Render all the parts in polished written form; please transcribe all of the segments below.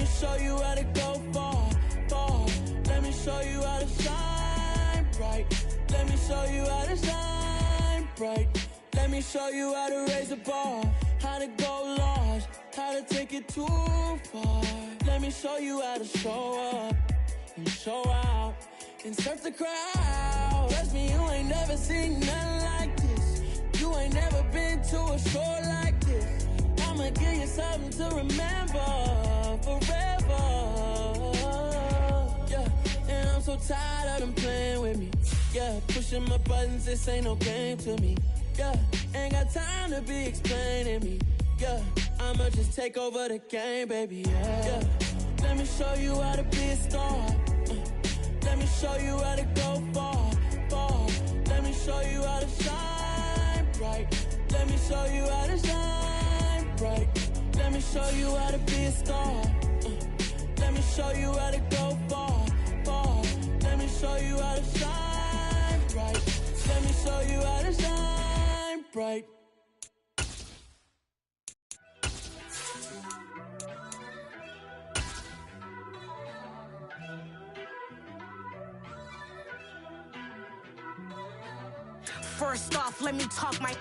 me show you how to go far, far. Let me show you how to shine bright. Let me show you how to shine bright. Let me show you how to raise the bar, how to go large, how to take it too far. Let me show you how to show up and show out and surf the crowd. Trust me, you ain't never seen nothing like this. You ain't never been to a show like this. I'ma give you something to remember forever. Yeah, and I'm so tired of them playing with me. Yeah, pushing my buttons, this ain't no game to me. Yeah, ain't got time to be explaining me. Yeah, I'ma just take over the game, baby. Yeah, let me show you how to be a star. Let me show you how to go far, far. Let me show you how to shine bright. Let me show you how to shine bright. Let me show you how to be a star. Let me show you how to go far, far. Let me show you how to shine bright. Let me show you how to shine bright. First off, let me talk my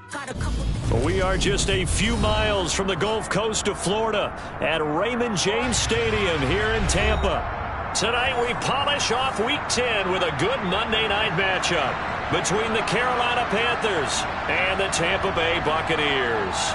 got a couple. We are just a few miles from the Gulf Coast of Florida at Raymond James Stadium here in Tampa. Tonight we polish off Week 10 with a good Monday night matchup between the Carolina Panthers and the Tampa Bay Buccaneers.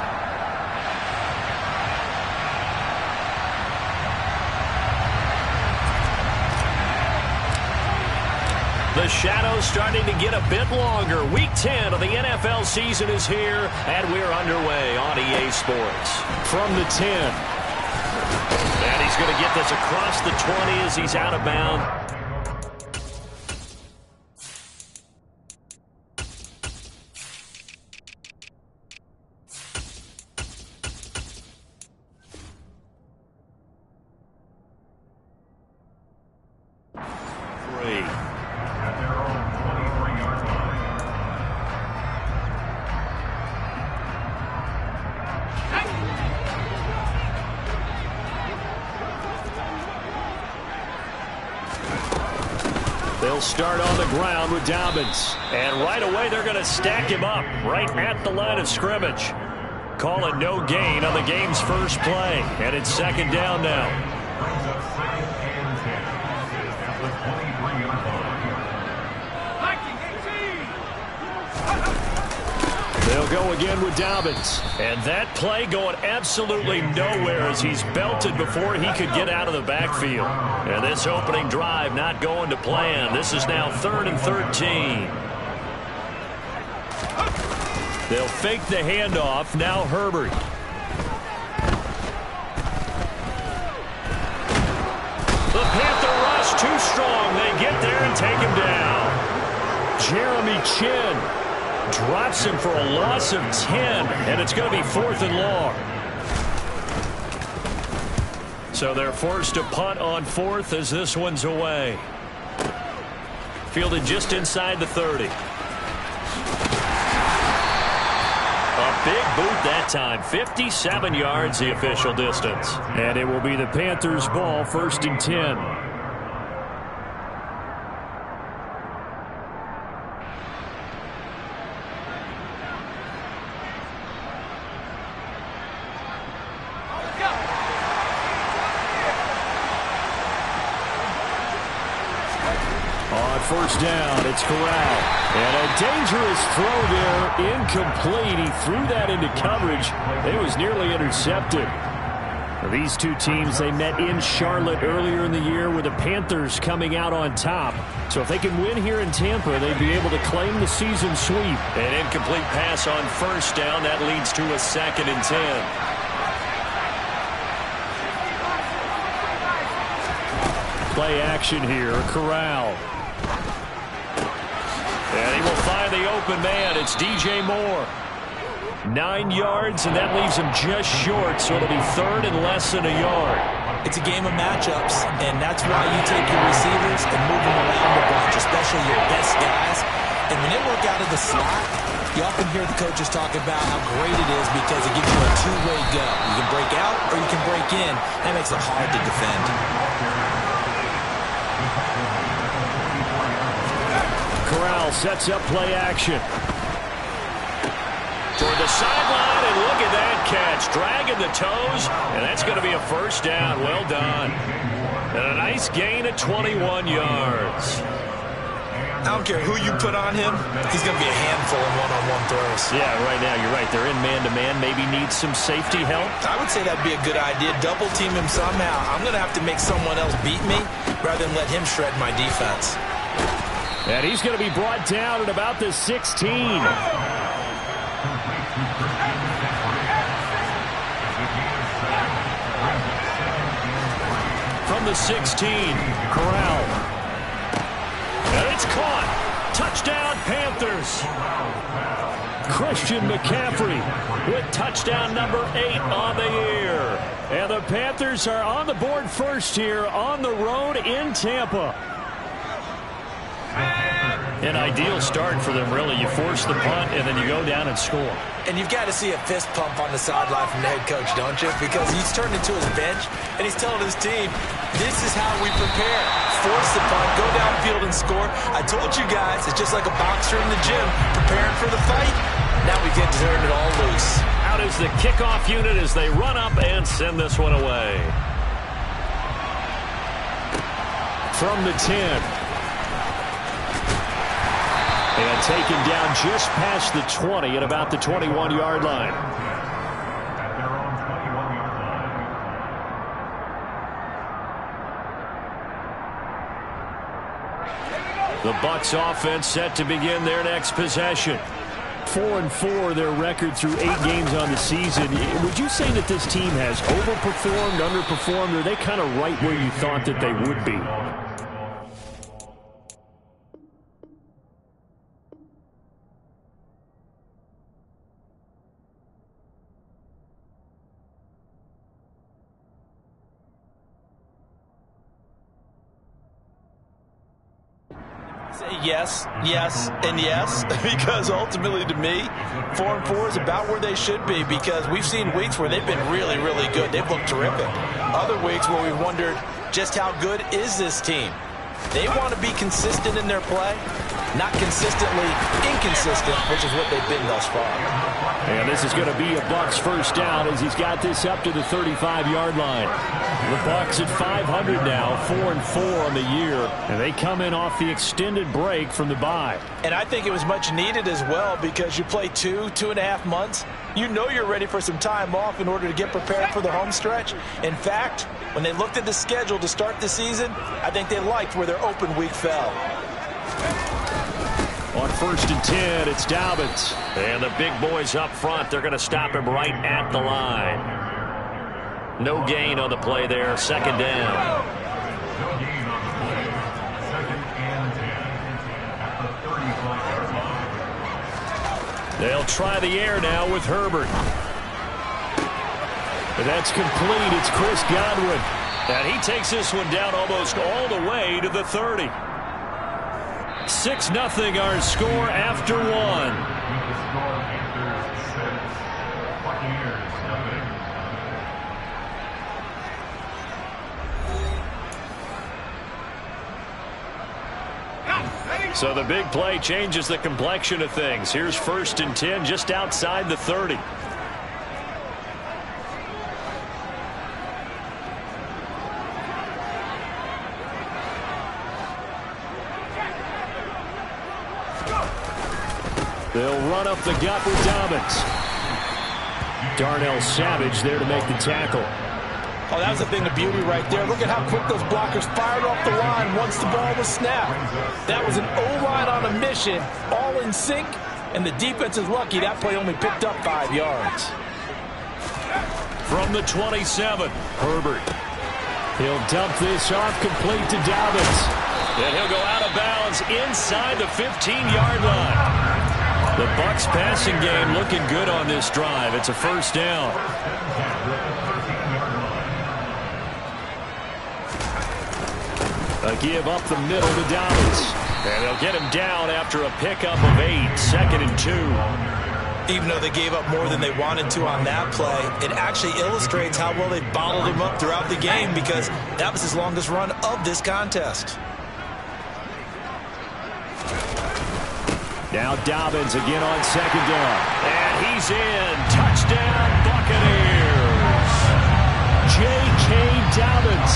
The shadow's starting to get a bit longer. Week 10 of the NFL season is here, and we're underway on EA Sports. From the 10. And he's going to get this across the 20 as he's out of bounds. They'll start on the ground with Dobbins. And right away, they're going to stack him up right at the line of scrimmage. Call it no gain on the game's first play. And it's second down now. They'll go again with Dobbins. And that play going absolutely nowhere as he's belted before he could get out of the backfield. And this opening drive not going to plan. This is now 3rd and 13. They'll fake the handoff. Now Herbert. The Panther rush too strong. They get there and take him down. Jeremy Chin drops him for a loss of 10, and it's going to be 4th and long. So they're forced to punt on 4th as this one's away. Fielded just inside the 30. A big boot that time. 57 yards the official distance. And it will be the Panthers' ball, 1st and 10. First down, it's Corral. And a dangerous throw there, incomplete. He threw that into coverage. It was nearly intercepted. These two teams, they met in Charlotte earlier in the year with the Panthers coming out on top. So if they can win here in Tampa, they'd be able to claim the season sweep. An incomplete pass on first down. That leads to a 2nd and 10. Play action here, Corral. And he will find the open man. It's DJ Moore. 9 yards, and that leaves him just short, so it'll be 3rd and less than a yard. It's a game of matchups, and that's why you take your receivers and move them around the bunch, especially your best guys. And when they work out of the slot, You often hear the coaches talk about how great it is because it gives you a two-way go. You can break out or you can break in. That makes it hard to defend. Corral sets up play action. Toward the sideline, and look at that catch. Dragging the toes, and that's going to be a first down. Well done. And a nice gain at 21 yards. I don't care who you put on him. He's going to be a handful in one-on-one throws. Yeah, right now you're right. They're in man-to-man. Maybe needs some safety help. I would say that'd be a good idea. Double team him somehow. I'm going to have to make someone else beat me rather than let him shred my defense. And he's going to be brought down at about the 16. From the 16, Corral. And it's caught. Touchdown, Panthers. Christian McCaffrey with touchdown number 8 on the year. And the Panthers are on the board first here on the road in Tampa. An ideal start for them, really. You force the punt, and then you go down and score. And you've got to see a fist pump on the sideline from the head coach, don't you? Because he's turned into his bench, and he's telling his team, this is how we prepare. Force the punt, go downfield and score. I told you guys, it's just like a boxer in the gym preparing for the fight. Now we get to turn it all loose. Out is the kickoff unit as they run up and send this one away. From the 10. And taken down just past the 20 at about the 21-yard line. The Bucs offense set to begin their next possession. 4-4 their record through 8 games on the season. Would you say that this team has overperformed, underperformed, or are they kind of right where you thought that they would be? Yes, yes, and yes, because ultimately to me, 4-4 is about where they should be because we've seen weeks where they've been really, really good. They've looked terrific. Other weeks where we've wondered just how good is this team. They want to be consistent in their play, not consistently inconsistent, which is what they've been thus far. And this is going to be a Bucs first down as he's got this up to the 35-yard line. The Bucs at 500 now, 4-4 on the year, and they come in off the extended break from the bye. And I think it was much needed as well because you play 2.5 months. You know you're ready for some time off in order to get prepared for the home stretch. In fact, when they looked at the schedule to start the season, I think they liked where their open week fell. On 1st and 10, it's Dobbins. And the big boys up front, they're going to stop him right at the line. No gain on the play there, second down. They'll try the air now with Herbert. And that's complete. It's Chris Godwin. And he takes this one down almost all the way to the 30. 6-0 our score after one. So the big play changes the complexion of things. Here's 1st and 10 just outside the 30. They'll run up the gut with Dobbins. Darnell Savage there to make the tackle. Oh, that was a thing of beauty right there. Look at how quick those blockers fired off the line once the ball was snapped. That was an O-line on a mission, all in sync, and the defense is lucky that play only picked up 5 yards. From the 27, Herbert. He'll dump this off complete to Dobbins. And he'll go out of bounds inside the 15-yard line. The Bucs passing game looking good on this drive. It's a first down. A give up the middle to Dobbins. And they'll get him down after a pickup of 8, 2nd and 2. Even though they gave up more than they wanted to on that play, it actually illustrates how well they bottled him up throughout the game because that was his longest run of this contest. Now Dobbins again on 2nd down. And he's in. Touchdown, Buccaneers. J.K. Dobbins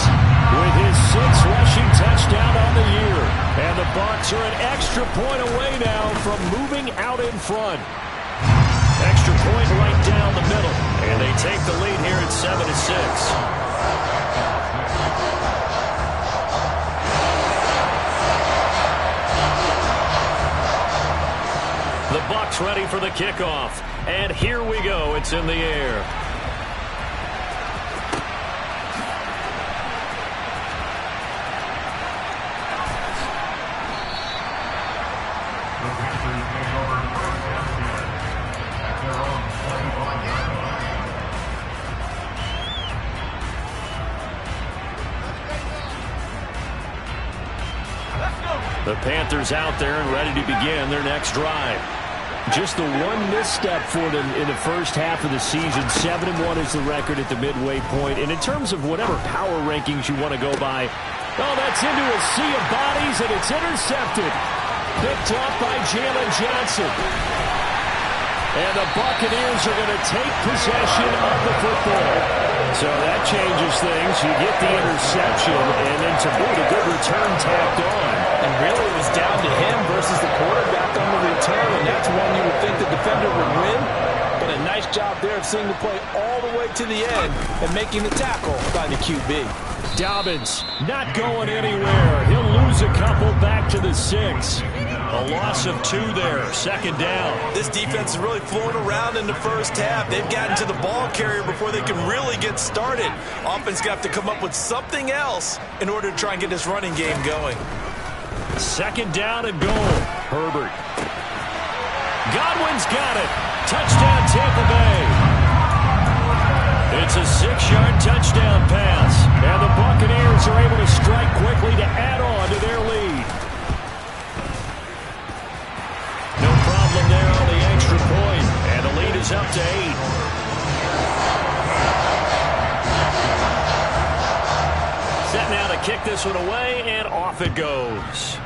with his 6th rushing touchdown on the year. And the Bucs are an extra point away now from moving out in front. Extra point right down the middle. And they take the lead here at 7-6. The Bucs ready for the kickoff. And here we go. It's in the air. The Panthers out there and ready to begin their next drive. Just the one misstep for them in the first half of the season. 7-1 is the record at the midway point. And in terms of whatever power rankings you want to go by, oh, that's into a sea of bodies, and it's intercepted. Picked off by Jalen Johnson. And the Buccaneers are going to take possession of the football. So that changes things. You get the interception, and then to boot, a good return tacked on. And really it was down to him versus the quarterback on the return, and that's one you would think the defender would win. But a nice job there of seeing the play all the way to the end and making the tackle by the QB. Dobbins not going anywhere. He'll lose a couple back to the 6. A loss of 2 there, 2nd down. This defense is really flowing around in the first half. They've gotten to the ball carrier before they can really get started. Offense got to come up with something else in order to try and get this running game going. 2nd down and goal. Herbert. Godwin's got it. Touchdown, Tampa Bay. It's a 6-yard touchdown pass. And the Buccaneers are able to strike quickly to add on to their lead. No problem there on the extra point. And the lead is up to 8. Set now to kick this one away, and off it goes.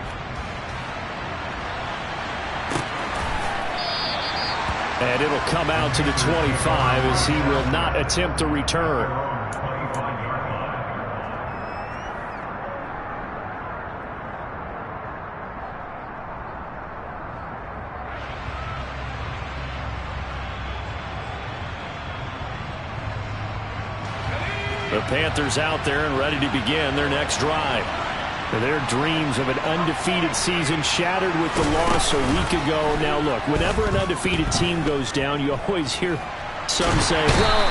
And it'll come out to the 25 as he will not attempt a return. The Panthers out there and ready to begin their next drive. Their dreams of an undefeated season shattered with the loss a week ago. Now, look, whenever an undefeated team goes down, you always hear some say, well,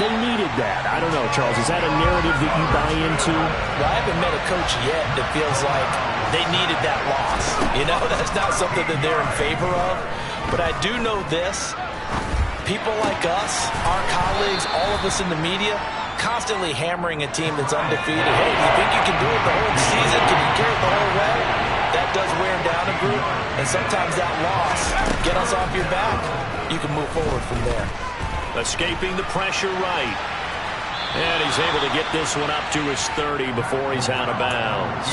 they needed that. I don't know, Charles. Is that a narrative that you buy into? Well, I haven't met a coach yet that feels like they needed that loss. You know, that's not something that they're in favor of. But I do know this. People like us, our colleagues, all of us in the media, constantly hammering a team that's undefeated. Hey, do you think you can do it the whole season? Can you carry it the whole way? That does wear down a group, and sometimes that loss, get us off your back, you can move forward from there. Escaping the pressure right. And he's able to get this one up to his 30 before he's out of bounds.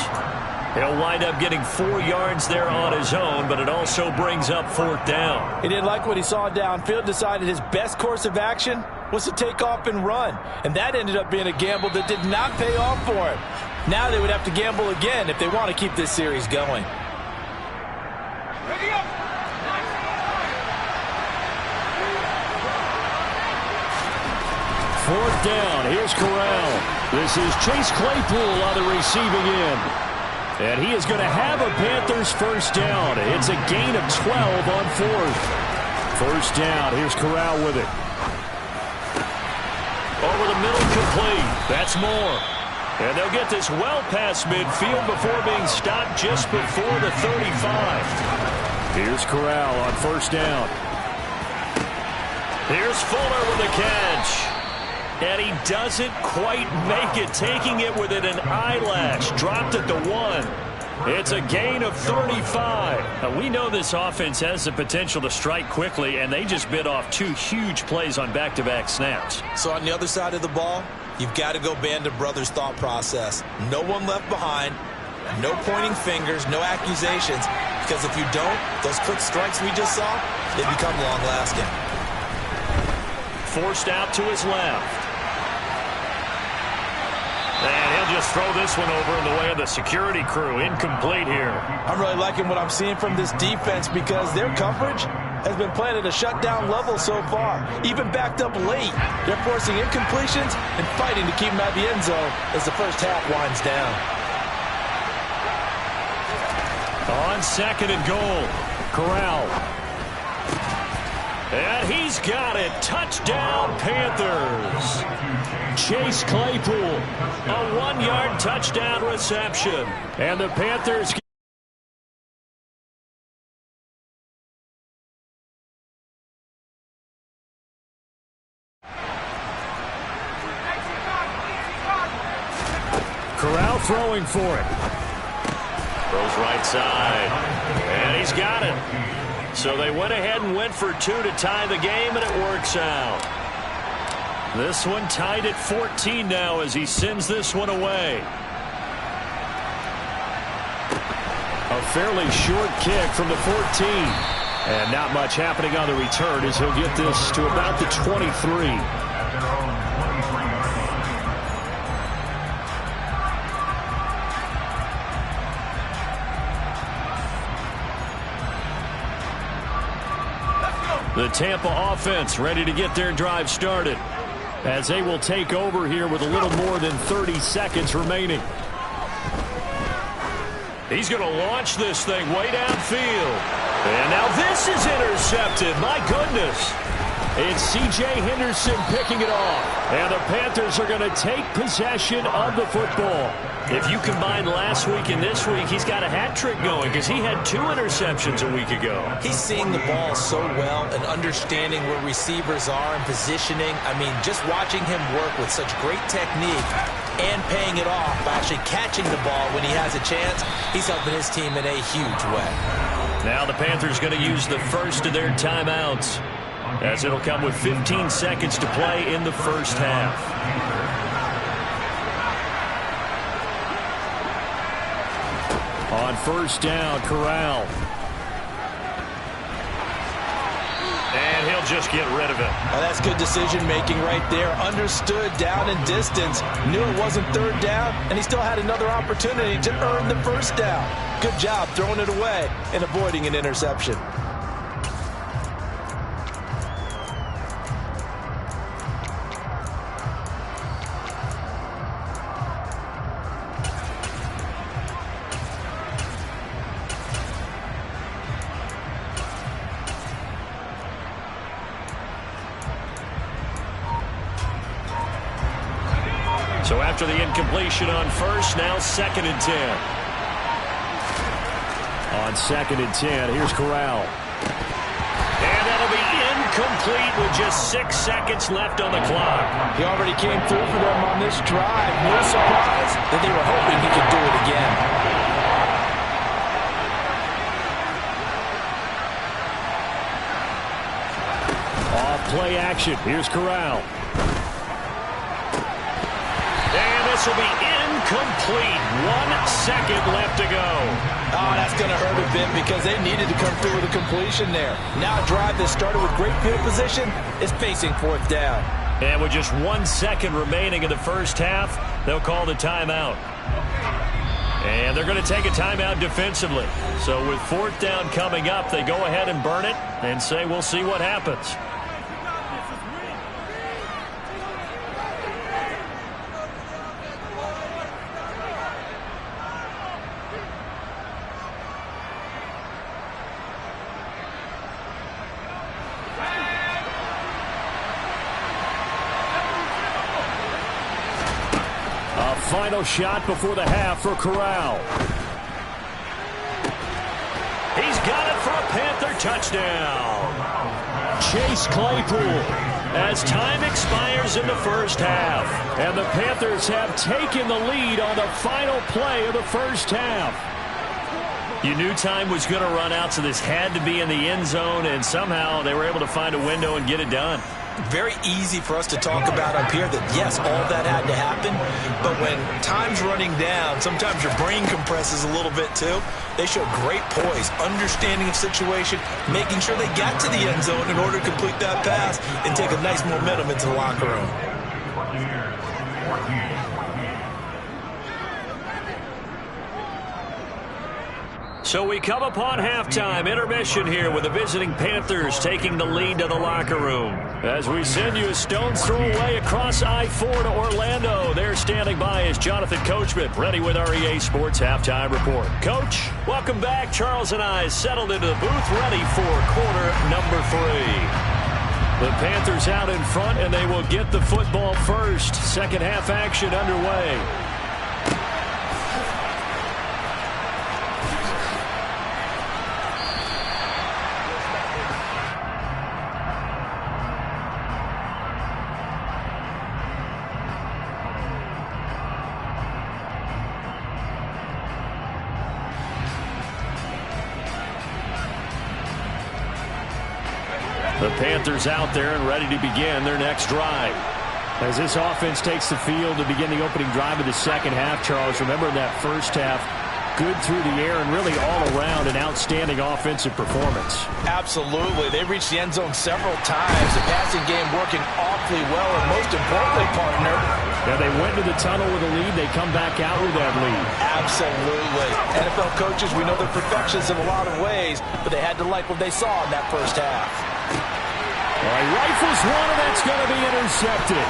He'll wind up getting 4 yards there on his own, but it also brings up 4th down. He didn't like what he saw downfield, decided his best course of action was to take off and run. And that ended up being a gamble that did not pay off for him. Now they would have to gamble again if they want to keep this series going. Ready up. 4th down. Here's Corral. This is Chase Claypool on the receiving end. And he is going to have a Panthers 1st down. It's a gain of 12 on 4th. 1st down. Here's Corral with it. Over the middle, complete. That's more. And they'll get this well past midfield before being stopped just before the 35. Here's Corral on 1st down. Here's Fuller with the catch. And he doesn't quite make it, taking it within an eyelash. Dropped at the 1. It's a gain of 35. Now, we know this offense has the potential to strike quickly, and they just bit off 2 huge plays on back-to-back snaps. So on the other side of the ball, you've got to go Band of Brothers thought process. No one left behind, no pointing fingers, no accusations, because if you don't, those quick strikes we just saw, they become long-lasting. Forced out to his left. And he'll just throw this one over in the way of the security crew. Incomplete here. I'm really liking what I'm seeing from this defense because their coverage has been playing at a shutdown level so far. Even backed up late, they're forcing incompletions and fighting to keep them out of the end zone as the first half winds down. On 2nd and goal, Corral. And he's got it. Touchdown, Panthers. Chase Claypool, a 1-yard touchdown reception. And the Panthers... Corral throwing for it. Throws right side. And he's got it. So they went ahead and went for 2 to tie the game, and it works out. This one tied at 14 now as he sends this one away. A fairly short kick from the 14. And not much happening on the return as he'll get this to about the 23. The Tampa offense ready to get their drive started as they will take over here with a little more than 30 seconds remaining. He's going to launch this thing way downfield. And now this is intercepted. My goodness. It's C.J. Henderson picking it off. And the Panthers are going to take possession of the football. If you combine last week and this week, he's got a hat trick going because he had 2 interceptions a week ago. He's seeing the ball so well and understanding where receivers are and positioning. I mean, just watching him work with such great technique and paying it off by actually catching the ball when he has a chance, he's helping his team in a huge way. Now the Panthers going to use the first of their timeouts, as it'll come with 15 seconds to play in the first half. On 1st down, Corral. And he'll just get rid of it. Well, that's good decision-making right there. Understood down and distance. Knew it wasn't 3rd down, and he still had another opportunity to earn the 1st down. Good job throwing it away and avoiding an interception. So after the incompletion on 1st, now 2nd and 10. On 2nd and 10, here's Corral. And that'll be incomplete with just 6 seconds left on the clock. He already came through for them on this drive. No surprise that they were hoping he could do it again. Off play action. Here's Corral. This will be incomplete. 1 second left to go. Oh, that's going to hurt a bit because they needed to come through with a completion there. Now a drive that started with great field position is facing 4th down. And with just 1 second remaining in the first half, they'll call the timeout. And they're going to take a timeout defensively. So with 4th down coming up, they go ahead and burn it and say we'll see what happens. Final shot before the half for Corral. He's got it for a Panther touchdown. Chase Claypool as time expires in the first half. And the Panthers have taken the lead on the final play of the first half. You knew time was going to run out, so this had to be in the end zone, and somehow they were able to find a window and get it done. Very easy for us to talk about up here that, yes, all that had to happen, but when time's running down, sometimes your brain compresses a little bit too. They showed great poise, understanding of situation, making sure they got to the end zone in order to complete that pass and take a nice momentum into the locker room. So we come upon halftime, intermission here with the visiting Panthers taking the lead to the locker room. As we send you a stone's throw away across I-4 to Orlando. There standing by is Jonathan Coachman, ready with our EA Sports Halftime Report. Coach, welcome back. Charles and I settled into the booth, ready for quarter number 3. The Panthers out in front, and they will get the football first. Second half action underway. The Panthers out there and ready to begin their next drive. As this offense takes the field to begin the opening drive of the second half, Charles, remember in that first half, good through the air and really all around an outstanding offensive performance. Absolutely. They reached the end zone several times. The passing game working awfully well, and most importantly, partner, now they went to the tunnel with a lead. They come back out with that lead. Absolutely. NFL coaches, we know they're perfectionists in a lot of ways, but they had to like what they saw in that first half. All right, rifles one, and that's going to be intercepted.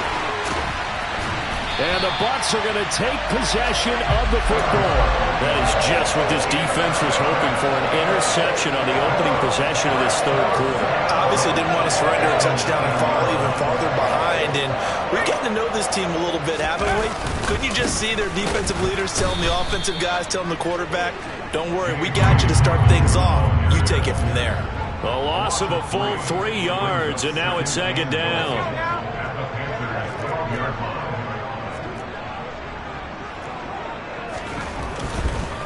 And the Bucs are going to take possession of the football. That is just what this defense was hoping for, an interception on the opening possession of this third quarter. Obviously didn't want to surrender a touchdown and fall even farther behind. And we've gotten to know this team a little bit, haven't we? Couldn't you just see their defensive leaders telling the offensive guys, telling the quarterback, don't worry, we got you to start things off. You take it from there. A loss of a full 3 yards, and now it's second down.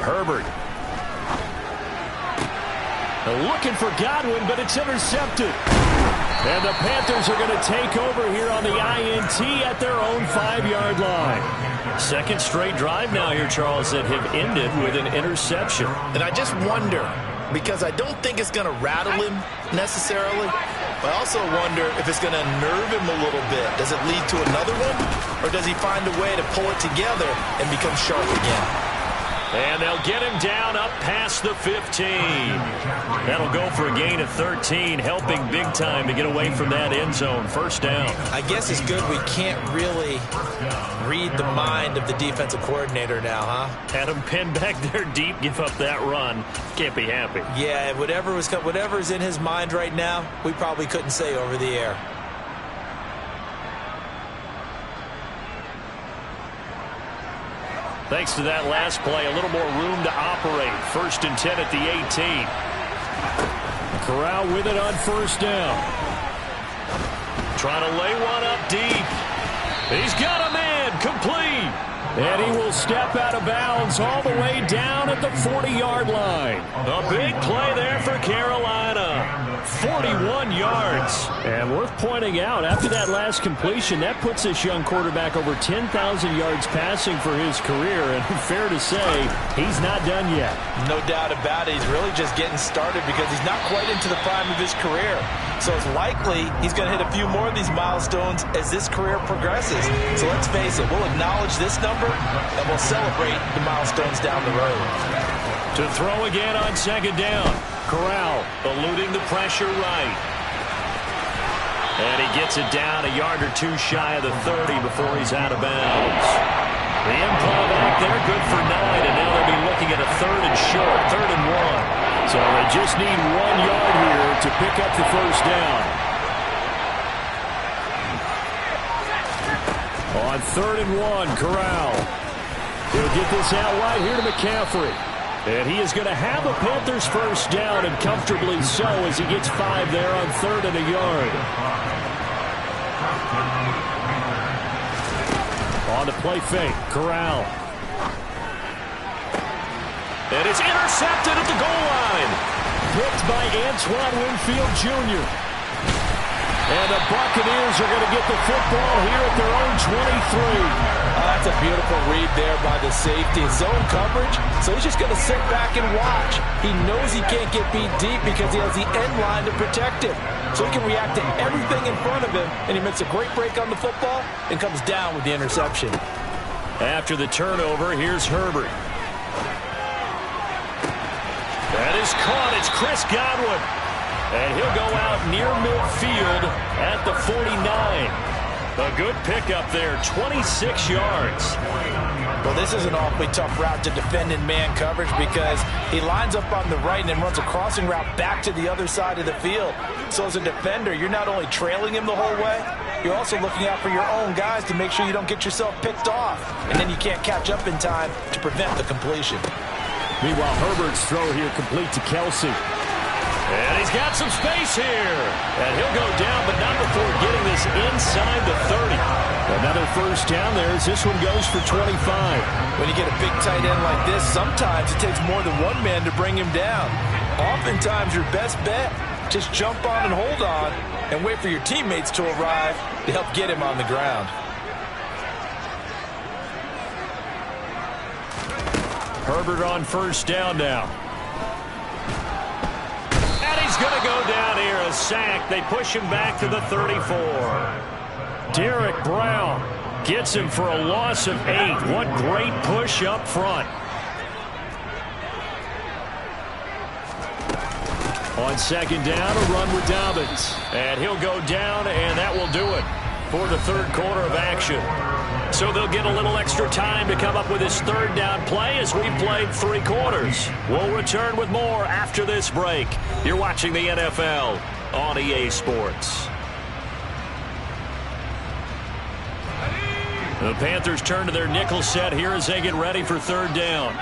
Herbert. Looking for Godwin, but it's intercepted. And the Panthers are going to take over here on the INT at their own 5-yard line. Second straight drive now here, Charles, that have ended with an interception. And I just wonder, because I don't think it's going to rattle him necessarily, but I also wonder if it's going to nerve him a little bit. Does it lead to another one, or does he find a way to pull it together and become sharp again? And they'll get him down up past the 15. That'll go for a gain of 13, helping big time to get away from that end zone. First down. I guess it's good we can't really read the mind of the defensive coordinator now, huh? Had him pinned back there deep, give up that run. Can't be happy. Yeah, whatever's in his mind right now, we probably couldn't say over the air. Thanks to that last play, a little more room to operate. 1st and 10 at the 18. Corral with it on first down. Trying to lay one up deep. He's got a man, complete. And he will step out of bounds all the way down at the 40-yard line. A big play there for Carolina. 41 yards. And worth pointing out, after that last completion, that puts this young quarterback over 10,000 yards passing for his career. And fair to say, he's not done yet. No doubt about it. He's really just getting started because he's not quite into the prime of his career. So it's likely he's going to hit a few more of these milestones as this career progresses. So let's face it, we'll acknowledge this number and we'll celebrate the milestones down the road. To throw again on second down. Corral eluding the pressure right. And he gets it down a yard or two shy of the 30 before he's out of bounds. The improv back there, good for 9, and now they'll be looking at a 3rd and short, 3rd and 1. So they just need 1 yard here to pick up the first down. On 3rd and 1, Corral. He'll get this out wide here to McCaffrey. And he is going to have a Panthers first down, and comfortably so, as he gets 5 there on 3rd and a yard. On the play fake, Corral. And it's intercepted at the goal line. Picked by Antoine Winfield Jr. And the Buccaneers are going to get the football here at their own 23. That's a beautiful read there by the safety. Zone coverage, so he's just going to sit back and watch. He knows he can't get beat deep because he has the end line to protect him. So he can react to everything in front of him, and he makes a great break on the football and comes down with the interception. After the turnover, here's Herbert. That is caught. It's Chris Godwin. And he'll go out near midfield at the 49. A good pickup there, 26 yards. Well, this is an awfully tough route to defend in man coverage because he lines up on the right and then runs a crossing route back to the other side of the field. So as a defender, you're not only trailing him the whole way, you're also looking out for your own guys to make sure you don't get yourself picked off. And then you can't catch up in time to prevent the completion. Meanwhile, Herbert's throw here complete to Kelsey. And he's got some space here. And he'll go down, but not before getting this inside the 30. Another first down there as this one goes for 25. When you get a big tight end like this, sometimes it takes more than one man to bring him down. Oftentimes, your best bet, just jump on and hold on and wait for your teammates to arrive to help get him on the ground. Herbert on first down now. And he's going to go down here, a sack. They push him back to the 34. Derek Brown gets him for a loss of 8. What great push up front. On second down, a run with Dobbins. And he'll go down, and that will do it for the third quarter of action. So they'll get a little extra time to come up with his third down play as we've played 3 quarters. We'll return with more after this break. You're watching the NFL on EA Sports. The Panthers turn to their nickel set here as they get ready for third down.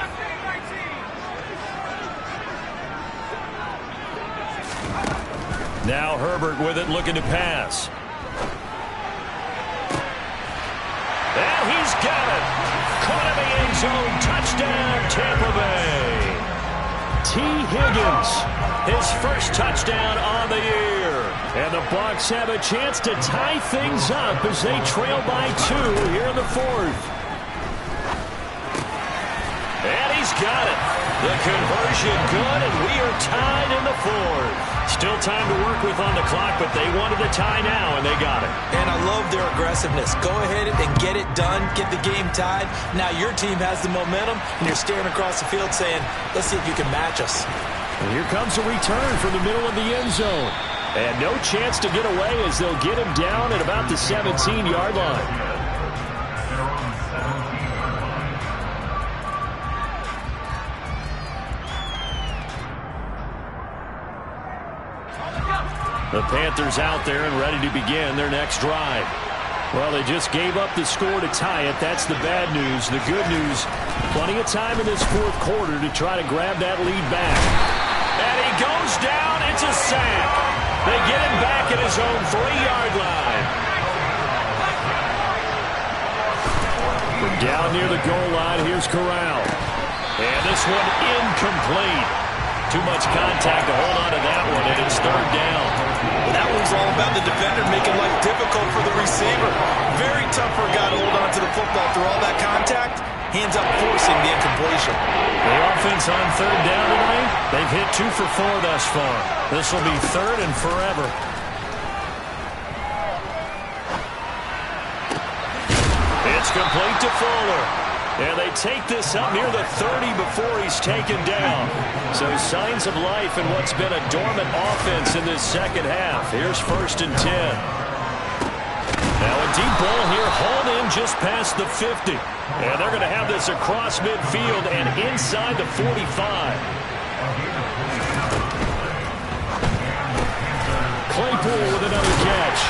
Now Herbert with it, looking to pass. And he's got it. Caught in the end zone. Touchdown, Tampa Bay. T. Higgins, his first touchdown on the year. And the Bucs have a chance to tie things up as they trail by 2 here in the fourth. And he's got it. The conversion good, and we are tied in the fourth. Still time to work with on the clock, but they wanted a tie now, and they got it. And I love their aggressiveness. Go ahead and get it done, get the game tied. Now your team has the momentum, and you're staring across the field saying, let's see if you can match us. And here comes a return from the middle of the end zone. And no chance to get away as they'll get him down at about the 17-yard line. The Panthers out there and ready to begin their next drive. Well, they just gave up the score to tie it. That's the bad news. The good news, plenty of time in this fourth quarter to try to grab that lead back. And he goes down. It's a sack. They get him back at his own 3-yard line. From down near the goal line, here's Corral. And this one incomplete. Too much contact to hold on to that one, and it's third down. Well, that one's all about the defender making life difficult for the receiver. Very tough for a guy to hold on to the football through all that contact. He ends up forcing the incompletion. The offense on third down tonight, they've hit 2 for 4 thus far. This will be third and forever. It's complete to Fuller. And they take this up near the 30 before he's taken down. So signs of life in what's been a dormant offense in this second half. Here's first and 10. Now a deep ball here, hauled in just past the 50. And they're going to have this across midfield and inside the 45. Claypool with another catch.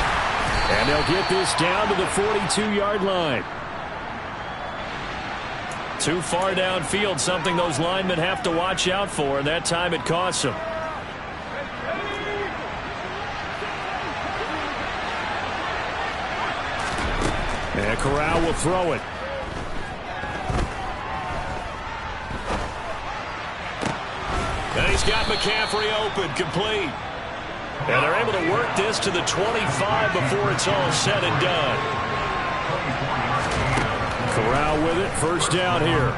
And they'll get this down to the 42-yard line. Too far downfield, something those linemen have to watch out for, and that time it costs them. And Corral will throw it. got McCaffrey open, complete. And they're able to work this to the 25 before it's all said and done. Corral with it, first down here.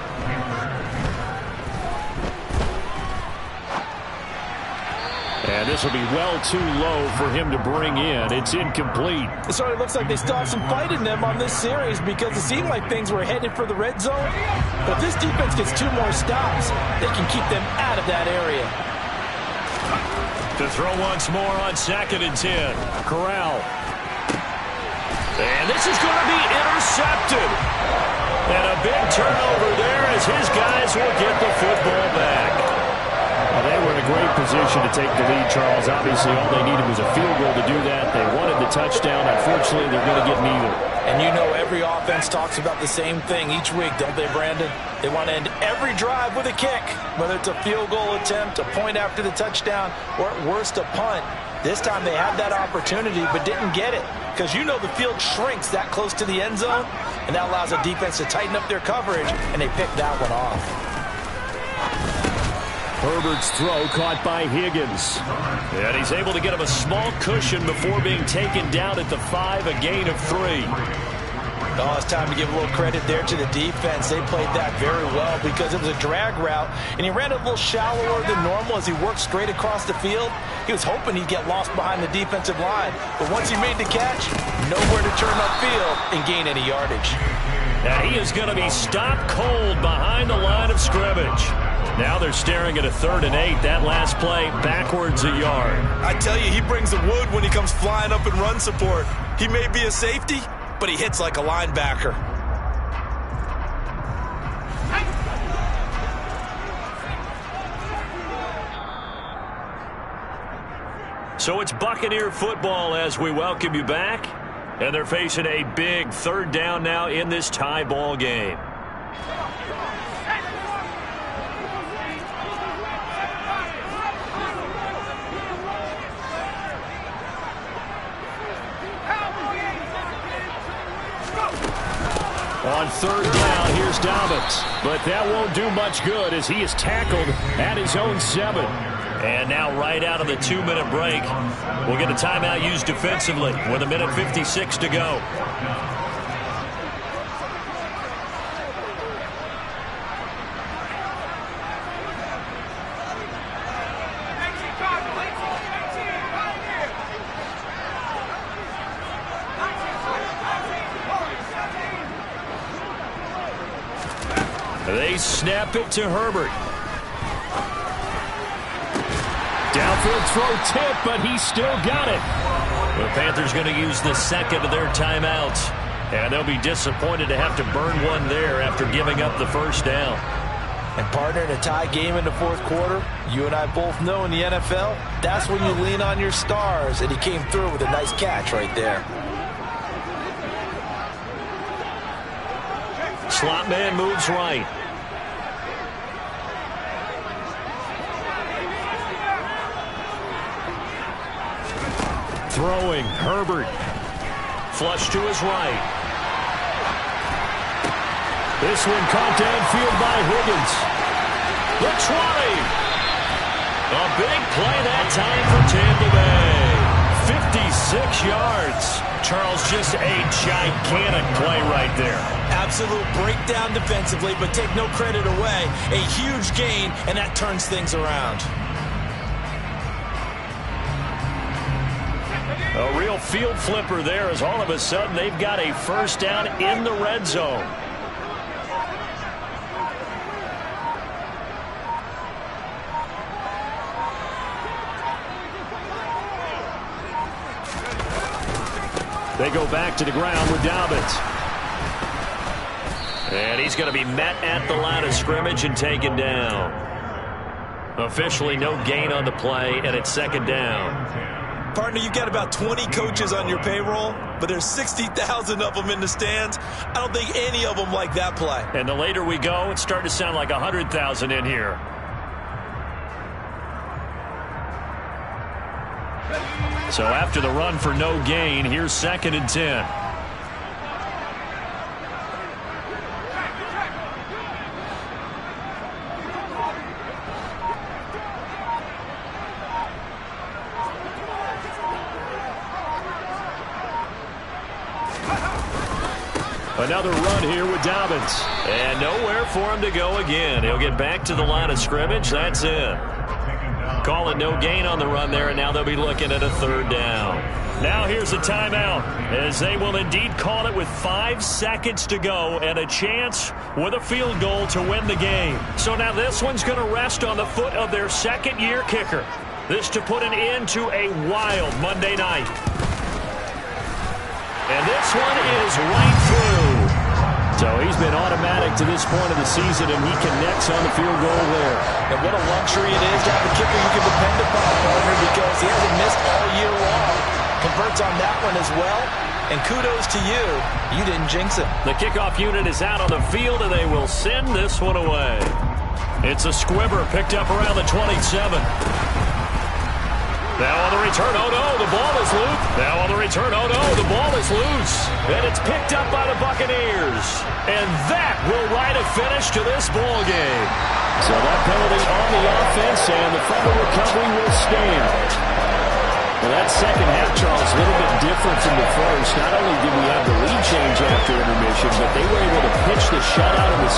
And this will be well too low for him to bring in. It's incomplete. It sort of looks like they still have some fight in them on this series because it seemed like things were headed for the red zone. But if this defense gets 2 more stops, they can keep them out of that area. To throw once more on 2nd and 10. Corral. And this is going to be intercepted. And a big turnover there as his guys will get the football back. Well, they were in a great position to take the lead, Charles. Obviously, all they needed was a field goal to do that. They wanted the touchdown. Unfortunately, they're going to get neither. And you know every offense talks about the same thing each week, don't they, Brandon? They want to end every drive with a kick, whether it's a field goal attempt, a point after the touchdown, or at worst, a punt. This time they had that opportunity but didn't get it because you know the field shrinks that close to the end zone, and that allows the defense to tighten up their coverage, and they picked that one off. Herbert's throw caught by Higgins. And he's able to get him a small cushion before being taken down at the 5, a gain of 3. Oh, it's time to give a little credit there to the defense. They played that very well because it was a drag route, and he ran a little shallower than normal as he worked straight across the field. He was hoping he'd get lost behind the defensive line, but once he made the catch, nowhere to turn upfield and gain any yardage. And he is going to be stopped cold behind the line of scrimmage. Now they're staring at a 3rd and 8. That last play backwards a yard. I tell you, he brings the wood when he comes flying up in run support. He may be a safety, but he hits like a linebacker. So it's Buccaneer football as we welcome you back. And they're facing a big 3rd down now in this tie ball game. On 3rd down, here's Dobbins. But that won't do much good as he is tackled at his own 7. And now right out of the 2-minute break, we'll get a timeout used defensively with 1:56 to go. They snap it to Herbert. Downfield throw tip, but he still got it. The Panthers going to use the 2nd of their timeouts. And they'll be disappointed to have to burn one there after giving up the 1st down. And partner, in a tie game in the 4th quarter, you and I both know in the NFL, that's when you lean on your stars. And he came through with a nice catch right there. Slot man moves right. Throwing, Herbert. Flush to his right. This one caught downfield by Higgins. The 20. A big play that time for Tampa Bay. 56 yards. Charles, just a gigantic play right there. Absolute breakdown defensively, but take no credit away. A huge gain, and that turns things around. A real field flipper there as all of a sudden they've got a 1st down in the red zone. They go back to the ground with Dobbins. And he's going to be met at the line of scrimmage and taken down. Officially no gain on the play, and it's 2nd down. Partner, you've got about 20 coaches on your payroll, but there's 60,000 of them in the stands. I don't think any of them like that play. And the later we go, it's starting to sound like 100,000 in here. So after the run for no gain, here's 2nd and 10. Another run here with Dobbins. And nowhere for him to go again. He'll get back to the line of scrimmage. That's it. Call it no gain on the run there, and now they'll be looking at a third down. Now here's a timeout, as they will indeed call it with 5 seconds to go and a chance with a field goal to win the game. So now this one's going to rest on the foot of their second-year kicker. This to put an end to a wild Monday night. And this one is right through. So he's been automatic to this point of the season, and he connects on the field goal there. And what a luxury it is to have a kicker you can depend upon, partner, because he hasn't missed all year long. Converts on that one as well. And kudos to you. You didn't jinx it. The kickoff unit is out on the field, and they will send this one away. It's a squibber picked up around the 27. Now on the return, oh no, the ball is loose. Now on the return, oh no, the ball is loose. And it's picked up by the Buccaneers. And that will write a finish to this ball game. So that penalty on the offense, and the fumble recovery will stand. Well, that second half, Charles, a little bit different from the first. Not only did we have the lead change after intermission, but they were able to pitch the shutout in the